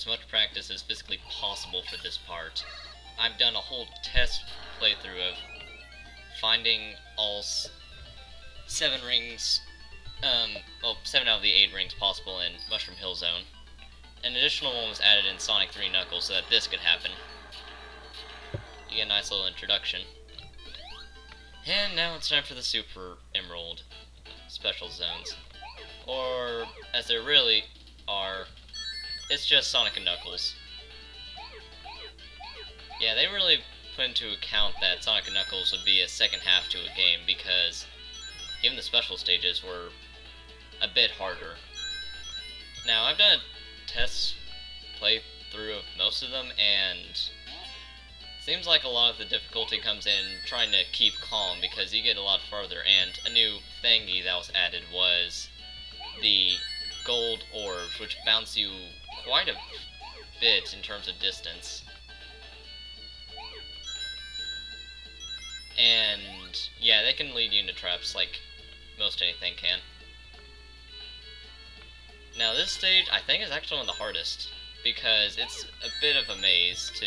much practice as physically possible for this part. I've done a whole test playthrough of finding all 7 rings, well, 7 out of the 8 rings possible in Mushroom Hill Zone. An additional one was added in Sonic 3 Knuckles so that this could happen. You get a nice little introduction. And now it's time for the Super Emerald special zones. Or, as there really are, it's just Sonic and Knuckles. Yeah, they really put into account that Sonic and Knuckles would be a second half to a game because even the special stages were a bit harder. Now, I've done a test playthrough of most of them, and it seems like a lot of the difficulty comes in trying to keep calm because you get a lot farther, and a new thingy that was added was the gold orbs, which bounce you quite a bit in terms of distance. And yeah, they can lead you into traps like most anything can. Now this stage, I think, is actually one of the hardest, because it's a bit of a maze to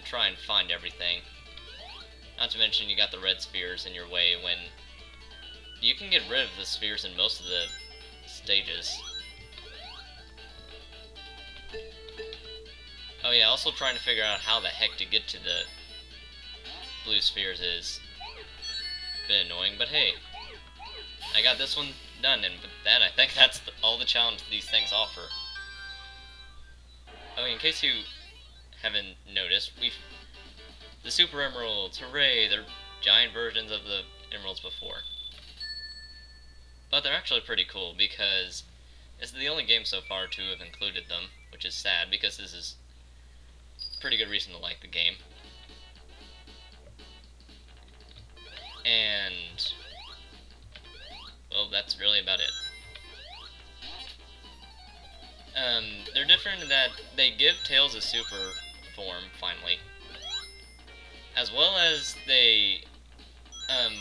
try and find everything. Not to mention you got the red spheres in your way when you can get rid of the spheres in most of the stages. Oh yeah, also trying to figure out how the heck to get to the blue spheres is a bit annoying, but hey, I got this one done, and with that, I think that's all the challenge these things offer. Oh, in case you haven't noticed, the Super Emeralds, hooray! They're giant versions of the emeralds before. But they're actually pretty cool, because it's the only game so far to have included them, which is sad, because this is a pretty good reason to like the game. And well, that's really about it. They're different in that they give Tails a super form, finally. As well as they,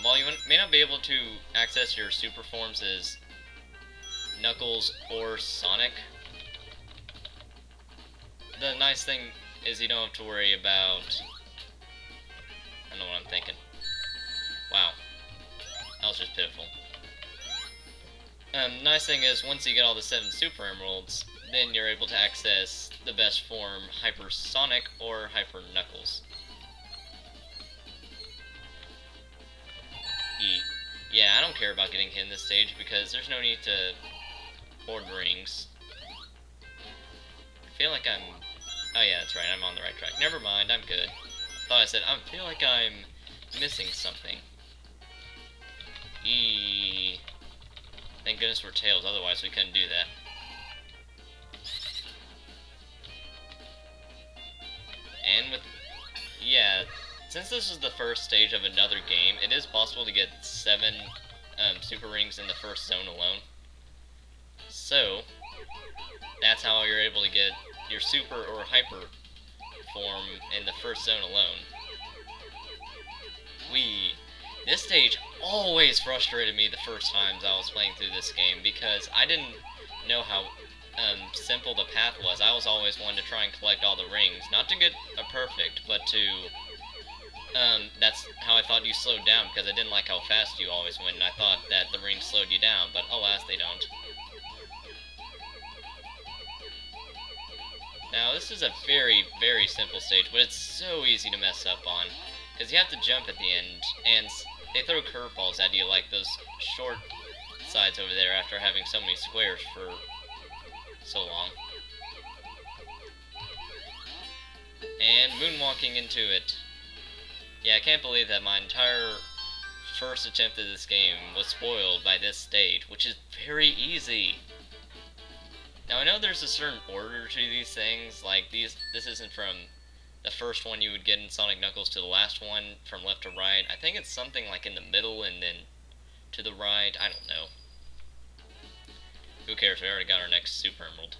while you may not be able to access your super forms as Knuckles or Sonic, the nice thing is you don't have to worry about, I don't know what I'm thinking. Wow. That was just pitiful. Nice thing is, once you get all the 7 Super Emeralds, then you're able to access the best form, Hyper Sonic or Hyper Knuckles. Yeah, I don't care about getting hit in this stage because there's no need to hoard rings. I feel like I'm... Oh yeah, that's right, I'm on the right track. Never mind, I'm good. I thought I said, I feel like I'm missing something. Thank goodness we're Tails, otherwise we couldn't do that. And with... yeah, since this is the first stage of another game, it is possible to get 7 super rings in the first zone alone. So, that's how you're able to get your super or hyper form in the first zone alone. This stage always frustrated me the first times I was playing through this game because I didn't know how simple the path was. I was always one to try and collect all the rings, not to get a perfect, but to that's how I thought you slowed down, because I didn't like how fast you always went, and I thought that the rings slowed you down, but alas, they don't. Now, this is a very, very simple stage, but it's so easy to mess up on, because you have to jump at the end, and they throw curveballs at you like those short sides over there after having so many squares for so long. And moonwalking into it. Yeah, I can't believe that my entire first attempt at this game was spoiled by this stage, which is very easy. Now, I know there's a certain order to these things, like this isn't from the first one you would get in Sonic Knuckles to the last one from left to right. I think it's something like in the middle and then to the right, I don't know. Who cares, we already got our next Super Emerald.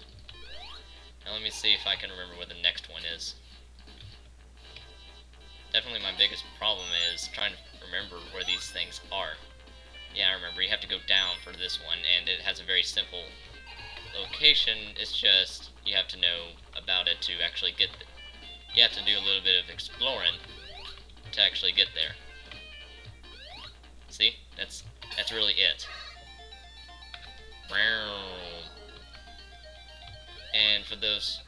Now let me see if I can remember what the next one is. Definitely my biggest problem is trying to remember where these things are. Yeah, I remember, you have to go down for this one, and it has a very simple location. It's just you have to know about it to actually get there. You have to do a little bit of exploring to actually get there. See? That's really it. And for those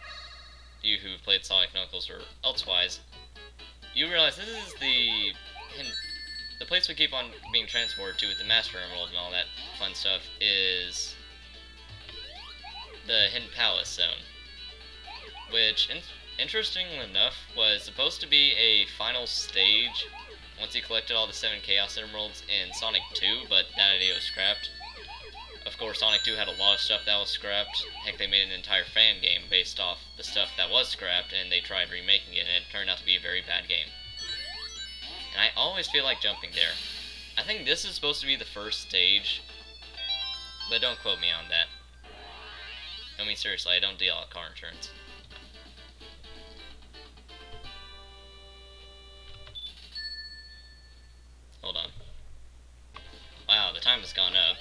of you who've played Sonic Knuckles or elsewise, you realize this is the place we keep on being transported to with the Master Emerald and all that fun stuff is the Hidden Palace Zone, which, interestingly enough, was supposed to be a final stage once you collected all the 7 Chaos Emeralds in Sonic 2, but that idea was scrapped. Of course, Sonic 2 had a lot of stuff that was scrapped. Heck, they made an entire fan game based off the stuff that was scrapped, and they tried remaking it, and it turned out to be a very bad game. And I always feel like jumping there. I think this is supposed to be the first stage, but don't quote me on that. I mean, seriously, I don't deal out car insurance. Hold on. Wow, the time has gone up.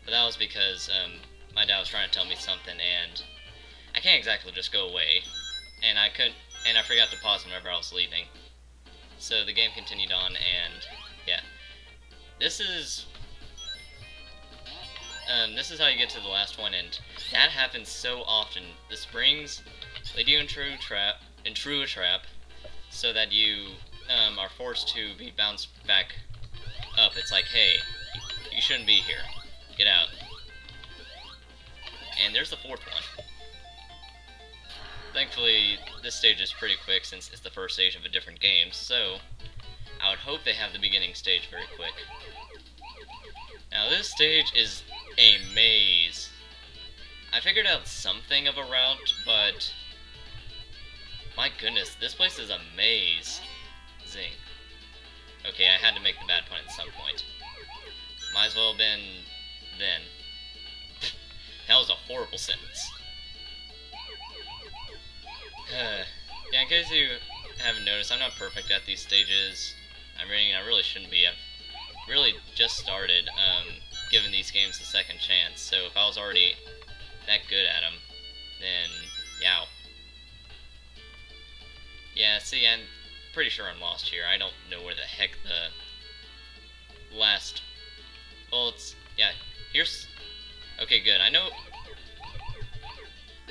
But that was because my dad was trying to tell me something, and I can't exactly just go away. And I forgot to pause whenever I was leaving. So the game continued on, and yeah, this is how you get to the last one, and that happens so often. The springs lead you into a trap, so that you are forced to be bounced back up. It's like, hey, you shouldn't be here. Get out. And there's the 4th one. Thankfully, this stage is pretty quick since it's the first stage of a different game, so I would hope they have the beginning stage very quick. Now, this stage is a maze. I figured out something of a route, but my goodness, this place is a maze. Zing. Okay, I had to make the bad pun at some point. Might as well have been then. That was a horrible sentence. Yeah, in case you haven't noticed, I'm not perfect at these stages. I really shouldn't be. I've really just started giving these games a second chance, so if I was already that good at them, then yow. Yeah, see, I'm pretty sure I'm lost here. I don't know where the heck the last... Well, it's... Yeah, here's... Okay, good. I know...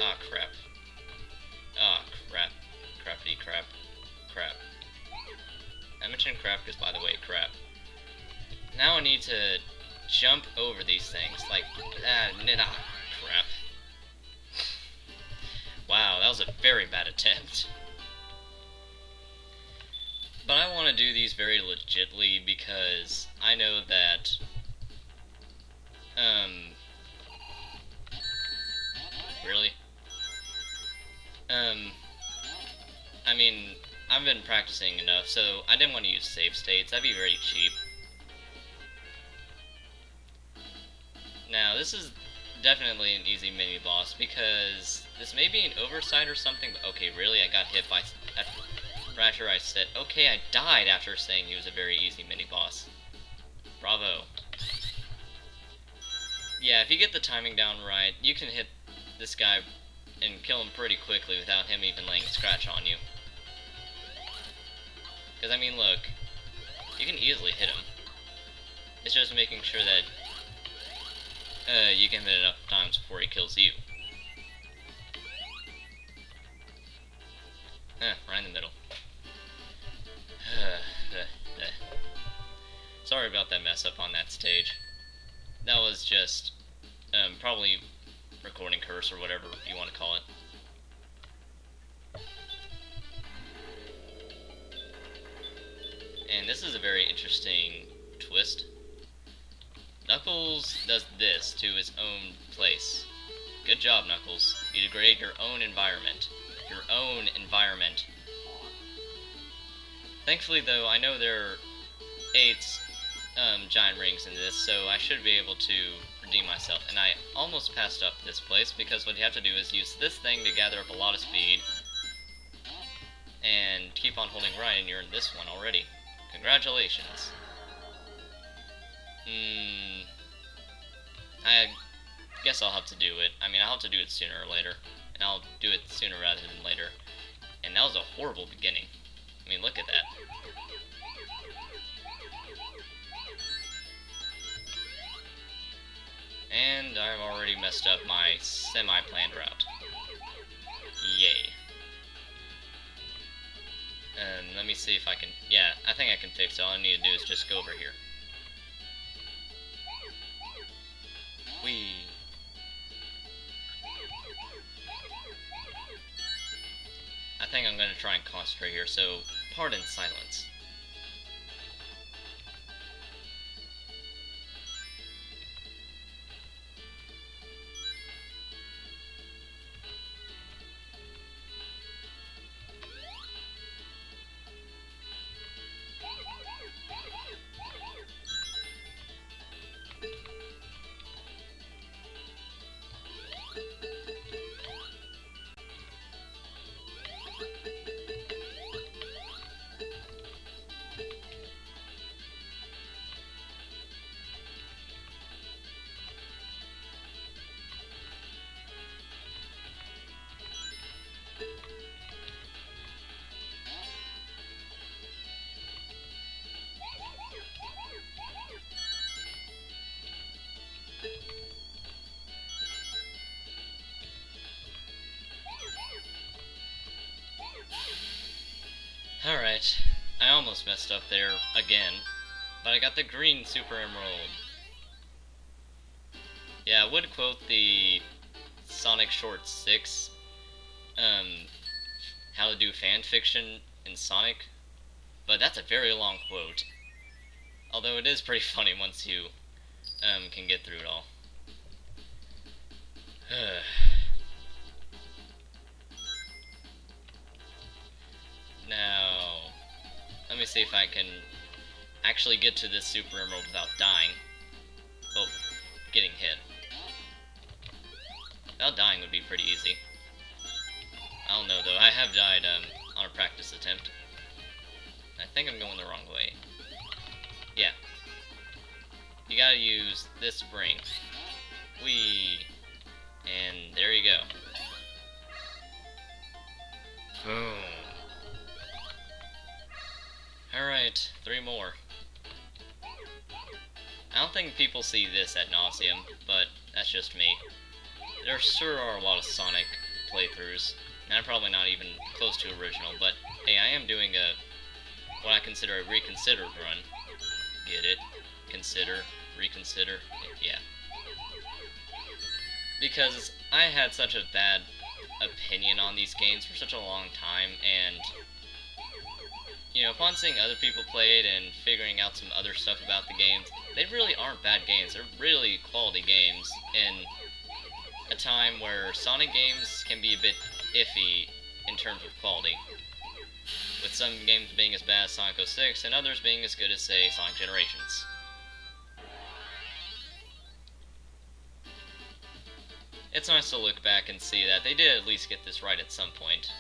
Ah, crap. Ah, crap. Crappity crap. Crap. I mentioned crap because, by the way, crap. Now I need to jump over these things. Like, crap. Wow, that was a very bad attempt. But I want to do these very legitly because I know that, really? I mean, I've been practicing enough, so I didn't want to use save states. That'd be very cheap. Now, this is definitely an easy mini-boss, because this may be an oversight or something, but okay, really? I got hit by... After I said... Okay, I died after saying he was a very easy mini-boss. Bravo. Yeah, if you get the timing down right, you can hit this guy and kill him pretty quickly without him even laying a scratch on you. Because, I mean, look, you can easily hit him. It's just making sure that you can hit enough times before he kills you. Right in the middle. Sorry about that mess up on that stage. That was just probably recording curse or whatever you want to call it. And this is a very interesting twist. Knuckles does this to his own place. Good job, Knuckles. You degrade your own environment. Your own environment. Thankfully, though, I know there are 8 giant rings in this, so I should be able to redeem myself. And I almost passed up this place, because what you have to do is use this thing to gather up a lot of speed, and keep on holding right, and you're in this one already. Congratulations. I guess I'll have to do it. I mean, I'll have to do it sooner or later. and I'll do it sooner rather than later. And that was a horrible beginning. I mean, look at that. And I've already messed up my semi-planned route. Yay. And let me see if I can... Yeah, I think I can fix it. All I need to do is just go over here. Whee! I think I'm going to try and concentrate here, so pardon silence. Alright, I almost messed up there again, but I got the green Super Emerald. Yeah, I would quote the Sonic Short 6, how to do fan fiction in Sonic, but that's a very long quote. Although it is pretty funny once you can get through it all. Now, let me see if I can actually get to this Super Emerald without dying. Well, getting hit. Without dying would be pretty easy. I don't know though, I have died on a practice attempt. I think I'm going the wrong way. Yeah. You gotta use this spring. Whee! And there you go. Boom. Alright, 3 more. I don't think people see this ad nauseum, but that's just me. There sure are a lot of Sonic playthroughs, and I'm probably not even close to original, but hey, I am doing what I consider a reconsidered run. Get it? Consider, reconsider, yeah. Because I had such a bad opinion on these games for such a long time, and you know, upon seeing other people play it and figuring out some other stuff about the games, they really aren't bad games. They're really quality games in a time where Sonic games can be a bit iffy in terms of quality, with some games being as bad as Sonic 06 and others being as good as, say, Sonic Generations. It's nice to look back and see that they did at least get this right at some point,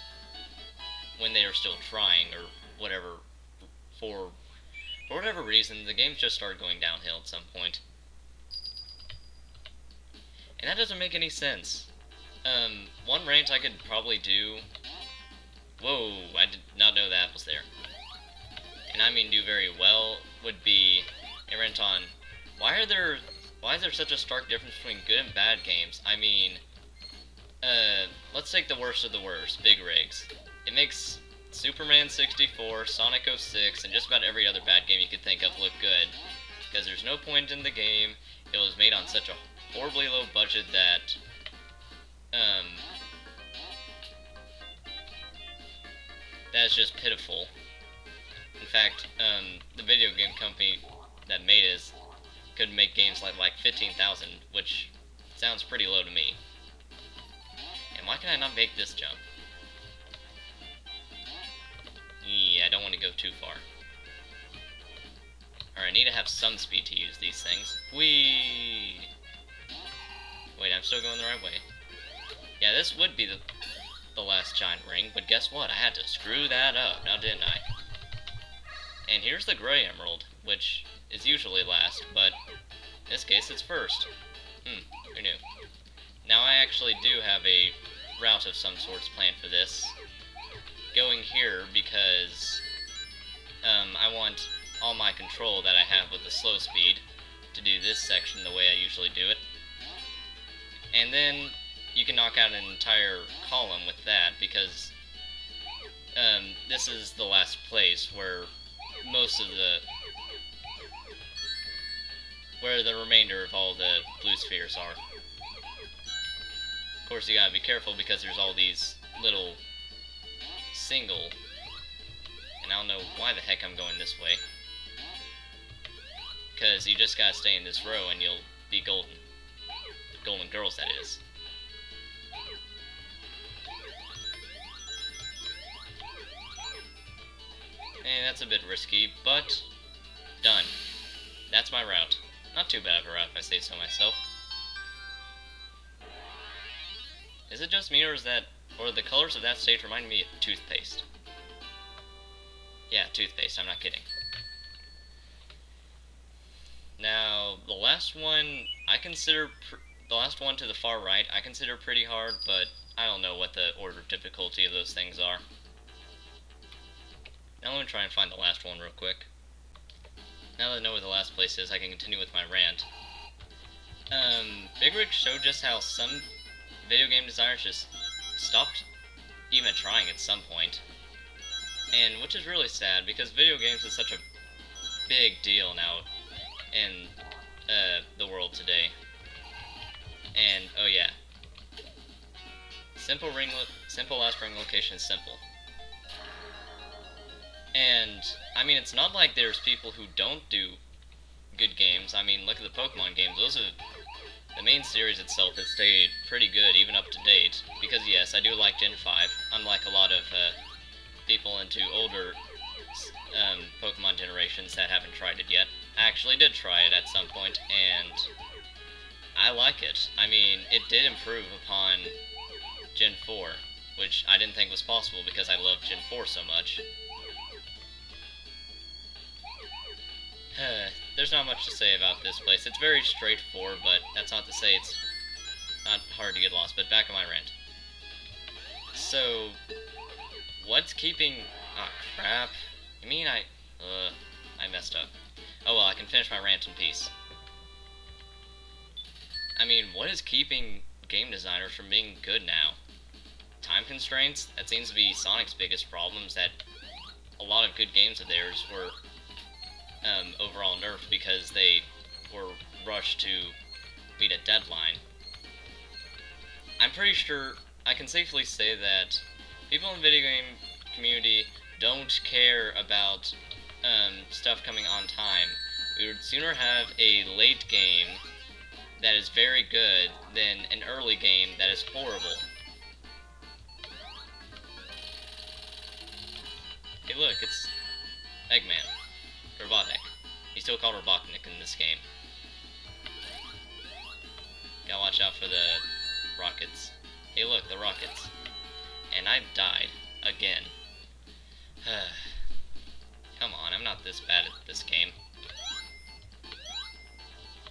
when they were still trying, or whatever. For whatever reason, the games just started going downhill at some point. And that doesn't make any sense. One rant I could probably do... Whoa, I did not know that was there. And I mean do very well, would be a rant on why is there such a stark difference between good and bad games? I mean, let's take the worst of the worst, Big Rigs. It makes Superman 64, Sonic 06, and just about every other bad game you could think of look good. Because there's no point in the game, it was made on such a horribly low budget that, that's just pitiful. In fact, the video game company that made it could make games like 15,000, which sounds pretty low to me. And why can I not make this jump? Yeah, I don't want to go too far. Alright, I need to have some speed to use these things. Whee! Wait, I'm still going the right way. Yeah, this would be the last giant ring, but guess what? I had to screw that up, now didn't I? And here's the gray emerald, which is usually last, but in this case it's first. Who knew? Now I actually do have a route of some sorts planned for this. Going here because I want all my control that I have with the slow speed to do this section the way I usually do it. And then you can knock out an entire column with that because this is the last place where most of where the remainder of all the blue spheres are. Of course, you gotta be careful because there's all these little single, and I don't know why the heck I'm going this way, because you just gotta stay in this row and you'll be golden. Golden girls, that is. And that's a bit risky, but done. That's my route. Not too bad of a route if I say so myself. Is it just me, or the colors of that stage remind me of toothpaste? Yeah, toothpaste, I'm not kidding. Now, the last one to the far right, I consider pretty hard, but I don't know what the order of difficulty of those things are. Now let me try and find the last one real quick. Now that I know where the last place is, I can continue with my rant. Big Rig showed just how some video game designers just stopped even trying at some point. And which is really sad, because video games is such a big deal now in the world today. And, oh yeah. Simple last ring location is simple. And, I mean, it's not like there's people who don't do good games. I mean, look at the Pokemon games. The main series itself has stayed pretty good, even up to date. Because, yes, I do like Gen 5, unlike a lot of people into older Pokemon generations that haven't tried it yet. I actually did try it at some point, and I like it. I mean, it did improve upon Gen 4, which I didn't think was possible because I love Gen 4 so much. There's not much to say about this place. It's very straightforward, but that's not to say it's not hard to get lost. But back on my rant. So, what's keeping... Oh, crap. You mean I messed up. Oh well, I can finish my rant in peace. I mean, what is keeping game designers from being good now? Time constraints? That seems to be Sonic's biggest problems, that a lot of good games of theirs were overall nerfed because they were rushed to meet a deadline. I'm pretty sure I can safely say that people in the video game community don't care about stuff coming on time. We would sooner have a late game that is very good than an early game that is horrible. Hey look, it's Eggman. Robotnik. He's still called Robotnik in this game. Gotta watch out for the rockets. Hey look, the rockets. And I died. Again. Come on, I'm not this bad at this game.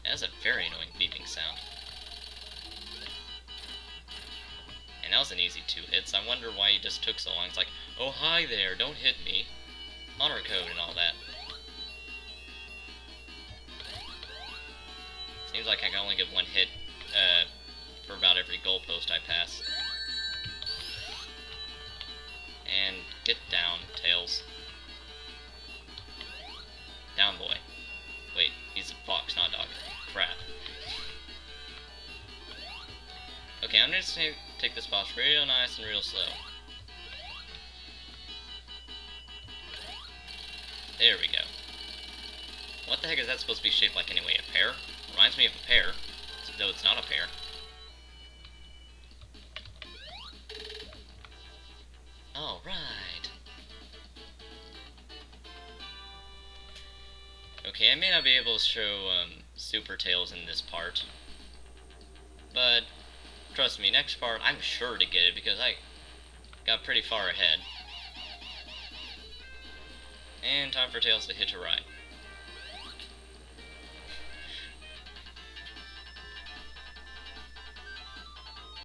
That is a very annoying beeping sound. And that was an easy 2 hits. I wonder why he just took so long. It's like, oh hi there, don't hit me. Honor code and all that. Seems like I can only get 1 hit for about every goalpost I pass. And get down, Tails. Down, boy. Wait, he's a fox, not a dog. Crap. Okay, I'm just gonna take this boss real nice and real slow. There we go. What the heck is that supposed to be shaped like anyway? A pear? Reminds me of a pear, though it's not a pear. Alright. Okay, I may not be able to show Super Tails in this part, but trust me, next part I'm sure to get it because I got pretty far ahead. And time for Tails to hitch a ride.